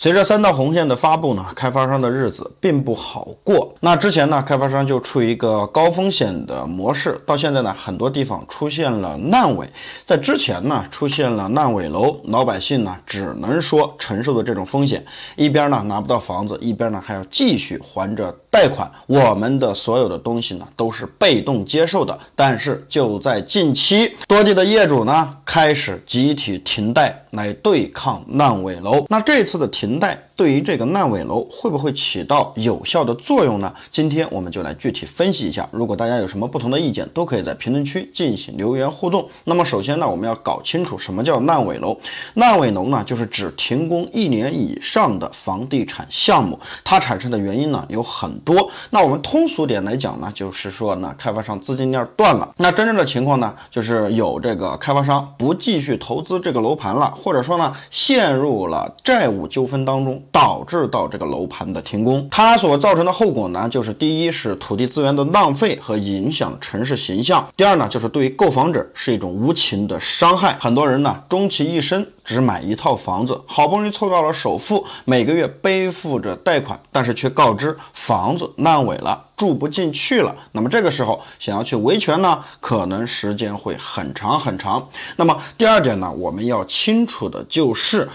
随着3道红线的发布呢，开发商的日子并不好过。那之前呢，开发商就处于一个高风险的模式，到现在呢，很多地方出现了烂尾。在之前呢，出现了烂尾楼，老百姓呢只能说承受的这种风险，一边呢拿不到房子，一边呢还要继续还着贷款。我们的所有的东西呢都是被动接受的。但是就在近期，多地的业主呢开始集体停贷来对抗烂尾楼。那这次的停贷对于这个烂尾楼会不会起到有效的作用呢？今天我们就来具体分析一下。如果大家有什么不同的意见，都可以在评论区进行留言互动。那么首先呢，我们要搞清楚什么叫烂尾楼。烂尾楼呢，就是指停工1年以上的房地产项目，它产生的原因呢有很多。那我们通俗点来讲呢，就是说呢，开发商资金链断了。那真正的情况呢，就是有这个开发商不继续投资这个楼盘了，或者说呢，陷入了债务纠纷当中，导致到这个楼盘的停工。它所造成的后果呢，就是第一是土地资源的浪费和影响城市形象，第二呢，就是对于购房者是一种无情的伤害。很多人呢，终其一生只买一套房子，好不容易凑到了首付，每个月背负着贷款，但是却告知房子烂尾了，住不进去了。那么这个时候想要去维权呢，可能时间会很长很长。那么第二点呢，我们要清楚的就是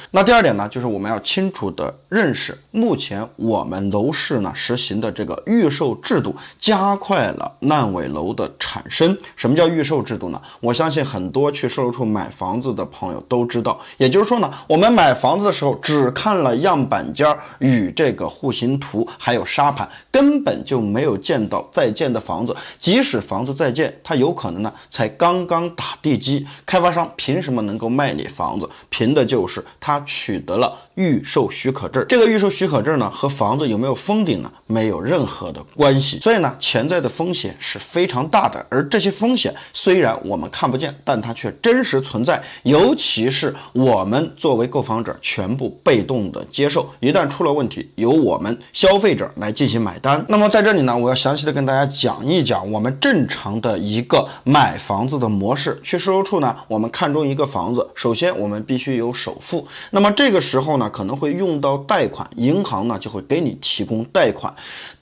我们要清楚的认识，目前我们楼市呢实行的这个预售制度，加快了烂尾楼的产生。什么叫预售制度呢？我相信很多去售楼处买房子的朋友都知道。也就是说呢，我们买房子的时候只看了样板间与这个户型图还有沙盘，根本就没有见到在建的房子。即使房子在建，它有可能呢才刚刚打地基，开发商凭什么能够卖你房子？凭的就是他取得了预售许可证。这个预售许可证呢，和房子有没有封顶呢，没有任何的关系。所以呢，潜在的风险是非常大的。而这些风险虽然我们看不见，但它却真实存在。尤其是我们作为购房者，全部被动的接受，一旦出了问题，由我们消费者来进行买单。那么在这里呢，我要详细的跟大家讲一讲我们正常的一个买房子的模式。去售楼处呢，我们看中一个房子，首先我们必须有首付。那么这个时候呢，可能会用到贷款，银行呢就会给你提供贷款。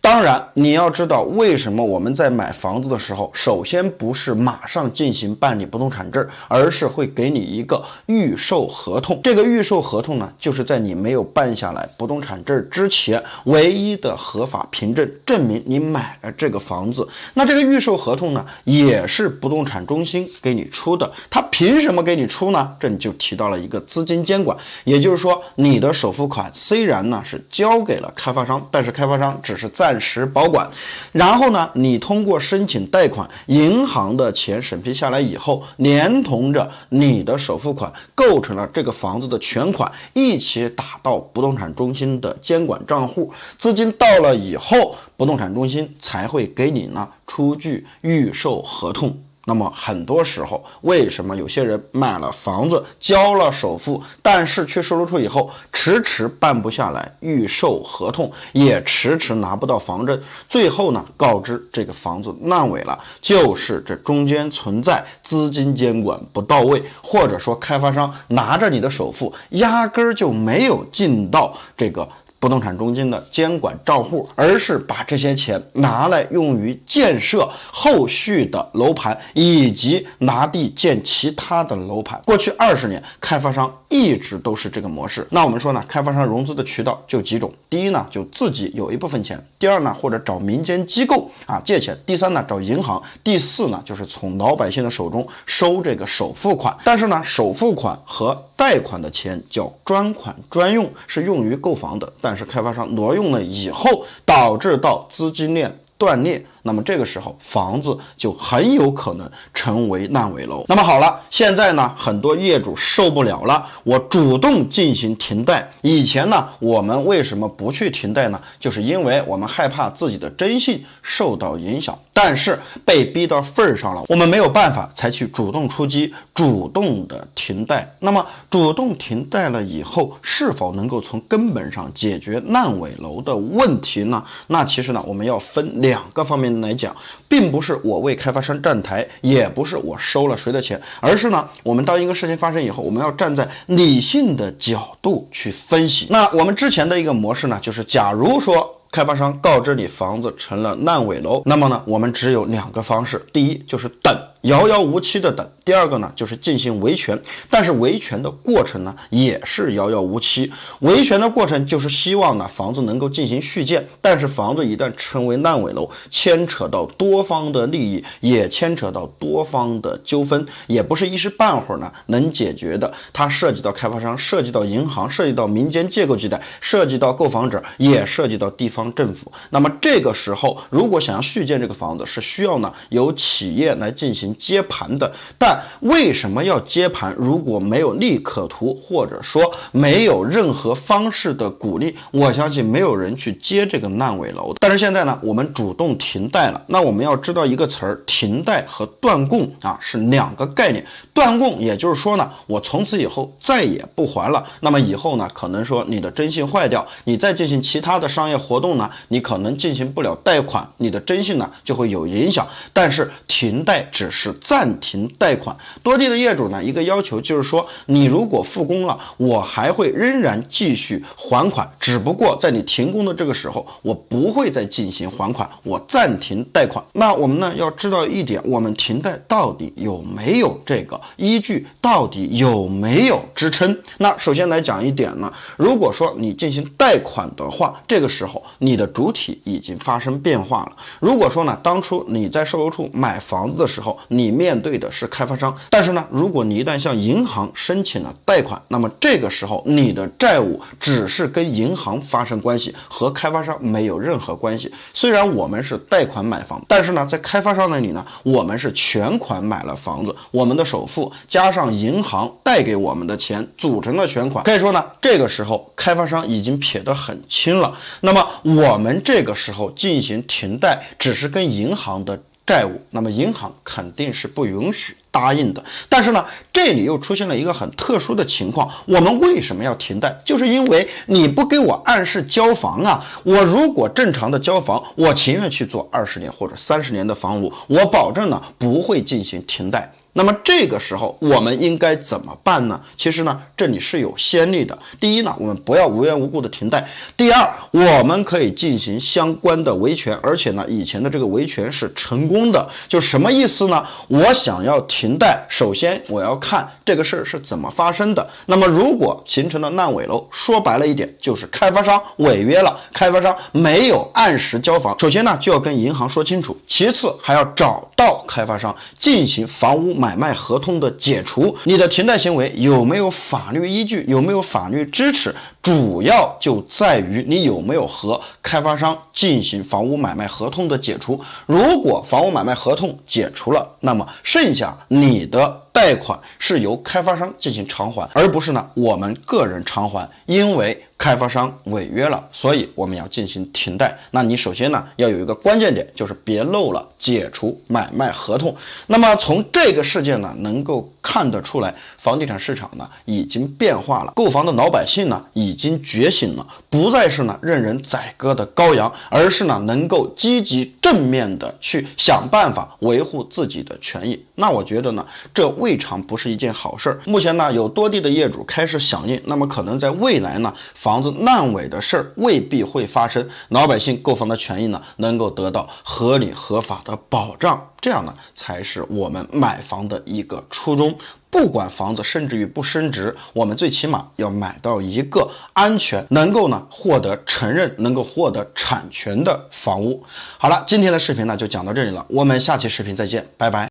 当然你要知道，为什么我们在买房子的时候，首先不是马上进行办理不动产证，而是会给你一个预售合同。这个预售合同呢，就是在你没有办下来不动产证之前唯一的合法凭证，证明你买了这个房子。那这个预售合同呢，也是不动产中心给你出的。他凭什么给你出呢？这里就提到了一个资金监管。也就是说，你的首付款虽然呢是交给了开发商，但是开发商只是暂时保管。然后呢，你通过申请贷款，银行的钱审批下来以后，连同着你的首付款构成了这个房子的全款，一起打到不动产中心的监管账户。资金到了以后，不动产中心才会给你呢出具预售合同。那么很多时候，为什么有些人买了房子，交了首付，但是去售楼处以后迟迟办不下来预售合同，也迟迟拿不到房证，最后呢告知这个房子烂尾了，就是这中间存在资金监管不到位，或者说开发商拿着你的首付压根儿就没有进到这个不动产中心的监管账户，而是把这些钱拿来用于建设后续的楼盘，以及拿地建其他的楼盘。过去20年，开发商一直都是这个模式。那我们说呢，开发商融资的渠道就几种。第一呢，就自己有一部分钱；第二呢，或者找民间机构借钱；第三呢，找银行；第四呢，就是从老百姓的手中收这个首付款。但是呢，首付款和贷款的钱叫专款专用，是用于购房的，但是开发商挪用了以后，导致到资金链断裂，那么这个时候房子就很有可能成为烂尾楼。那么好了，现在呢，很多业主受不了了，我主动进行停贷。以前呢，我们为什么不去停贷呢？就是因为我们害怕自己的征信受到影响，但是被逼到份上了，我们没有办法才去主动出击，主动的停贷。那么主动停贷了以后，是否能够从根本上解决烂尾楼的问题呢？那其实呢，我们要分两个方面来讲，并不是我为开发商站台，也不是我收了谁的钱，而是呢，我们当一个事情发生以后，我们要站在理性的角度去分析。那我们之前的一个模式呢，就是假如说开发商告知你房子成了烂尾楼，那么呢，我们只有两个方式，第一就是等，遥遥无期的等，第二个呢就是进行维权，但是维权的过程呢也是遥遥无期。维权的过程就是希望呢房子能够进行续建，但是房子一旦成为烂尾楼，牵扯到多方的利益，也牵扯到多方的纠纷，也不是一时半会儿呢能解决的。它涉及到开发商，涉及到银行，涉及到民间借购借贷，涉及到购房者，也涉及到地方政府。那么这个时候如果想要续建这个房子，是需要呢由企业来进行接盘的。但为什么要接盘？如果没有利可图，或者说没有任何方式的鼓励，我相信没有人去接这个烂尾楼。但是现在呢，我们主动停贷了，那我们要知道一个词儿，停贷和断供啊是两个概念。断供也就是说呢，我从此以后再也不还了，那么以后呢，可能说你的征信坏掉，你再进行其他的商业活动呢，你可能进行不了贷款，你的征信呢就会有影响。但是停贷只是暂停贷款，多地的业主呢一个要求就是说，你如果复工了，我还会仍然继续还款，只不过在你停工的这个时候，我不会再进行还款，我暂停贷款。那我们呢要知道一点，我们停贷到底有没有这个依据，到底有没有支撑？那首先来讲一点呢，如果说你进行贷款的话，这个时候你的主体已经发生变化了。如果说呢，当初你在售楼处买房子的时候，你面对的是开发商，但是呢，如果你一旦向银行申请了贷款，那么这个时候你的债务只是跟银行发生关系，和开发商没有任何关系。虽然我们是贷款买房，但是呢，在开发商那里呢，我们是全款买了房子，我们的首付加上银行贷给我们的钱组成了全款。可以说呢，这个时候开发商已经撇得很清了。那么我们这个时候进行停贷，只是跟银行的债务，那么银行肯定是不允许答应的。但是呢，这里又出现了一个很特殊的情况，我们为什么要停贷？就是因为你不给我按时交房啊！我如果正常的交房，我情愿去做20年或者30年的房屋，我保证呢不会进行停贷。那么这个时候我们应该怎么办呢？其实呢，这里是有先例的。第一呢，我们不要无缘无故的停贷。第二，我们可以进行相关的维权，而且呢，以前的这个维权是成功的。就什么意思呢？我想要停贷，首先我要看这个事儿是怎么发生的。那么如果形成了烂尾楼，说白了一点，就是开发商违约了，开发商没有按时交房。首先呢，就要跟银行说清楚，其次还要找到开发商进行房屋买卖合同的解除。你的停贷行为有没有法律依据，有没有法律支持，主要就在于你有没有和开发商进行房屋买卖合同的解除。如果房屋买卖合同解除了，那么剩下你的贷款是由开发商进行偿还，而不是呢我们个人偿还。因为开发商违约了，所以我们要进行停贷。那你首先呢要有一个关键点，就是别漏了解除买卖合同。那么从这个事件呢能够看得出来，房地产市场呢已经变化了，购房的老百姓呢已经觉醒了，不再是呢任人宰割的羔羊，而是呢能够积极正面的去想办法维护自己的权益。那我觉得呢这未尝不是一件好事。目前呢有多地的业主开始响应，那么可能在未来呢房子烂尾的事儿未必会发生，老百姓购房的权益呢能够得到合理合法的保障，这样呢才是我们买房的一个初衷。不管房子升值与不升值，我们最起码要买到一个安全，能够呢获得承认，能够获得产权的房屋。好了，今天的视频呢就讲到这里了，我们下期视频再见，拜拜。